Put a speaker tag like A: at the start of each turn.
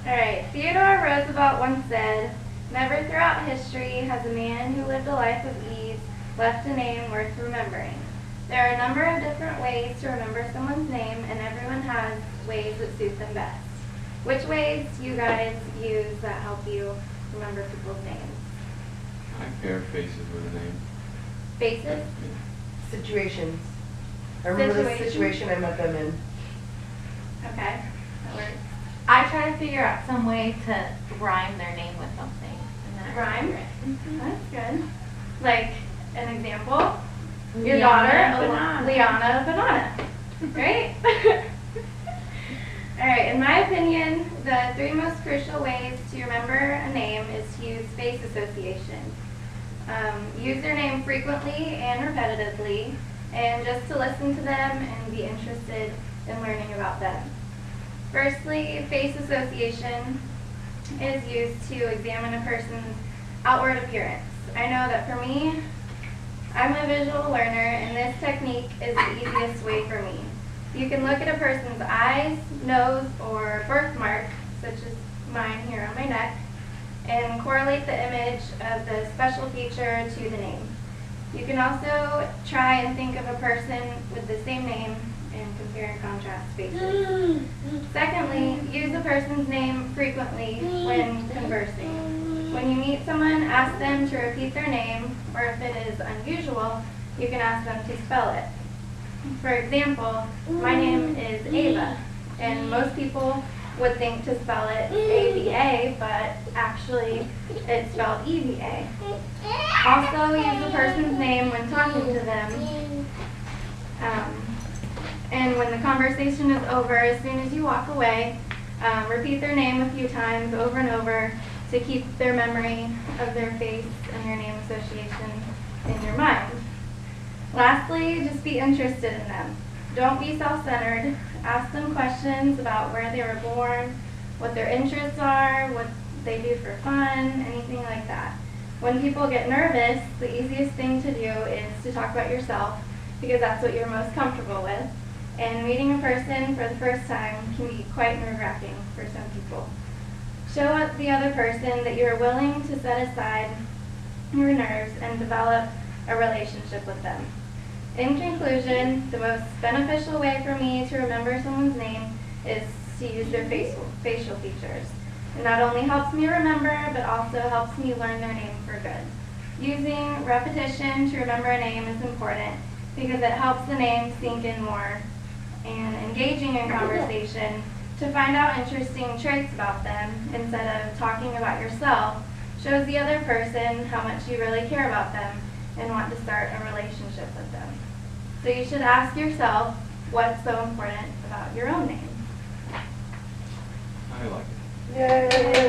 A: Alright, Theodore Roosevelt once said, "Never throughout history has a man who lived a life of ease left a name worth remembering." There are a number of different ways to remember someone's name, and everyone has ways that suit them best. Which ways do you guys use that help you remember people's names?
B: I pair faces with a name.
A: Faces?
C: Situations. I remember the situation I met them in.
A: Okay, that works.
D: I try to figure out some way to rhyme their name with something. And then
A: Rhyme?
D: Mm-hmm.
A: That's good. Like, an example? Your
D: Liana
A: daughter,
D: Banana.
A: Liana Banana. Right? Alright, in my opinion, the three most crucial ways to remember a name is to use face association. Use their name frequently and repetitively, and just to listen to them and be interested in learning about them. Firstly, face association is used to examine a person's outward appearance. I know that for me, I'm a visual learner, and this technique is the easiest way for me. You can look at a person's eyes, nose, or birthmark, such as mine here on my neck, and correlate the image of the special feature to the name. You can also try and think of a person with the same name and compare and contrast faces. Secondly, use a person's name frequently when conversing. When you meet someone, ask them to repeat their name, or if it is unusual, you can ask them to spell it. For example, my name is Eva, and most people would think to spell it A-V-A, but actually it's spelled E-V-A. Also, use a person's name when talking to them. And when the conversation is over, as soon as you walk away, repeat their name a few times over and over to keep their memory of their face and their name association in your mind. Lastly, just be interested in them. Don't be self-centered. Ask them questions about where they were born, what their interests are, what they do for fun, anything like that. When people get nervous, the easiest thing to do is to talk about yourself, because that's what you're most comfortable with. And meeting a person for the first time can be quite nerve-wracking for some people. Show the other person that you're willing to set aside your nerves and develop a relationship with them. In conclusion, the most beneficial way for me to remember someone's name is to use their facial features. It not only helps me remember, but also helps me learn their name for good. Using repetition to remember a name is important because it helps the name sink in more. And engaging in conversation to find out interesting traits about them instead of talking about yourself shows the other person how much you really care about them and want to start a relationship with them. So you should ask yourself what's so important about your own name.
B: I like it.
C: Yay!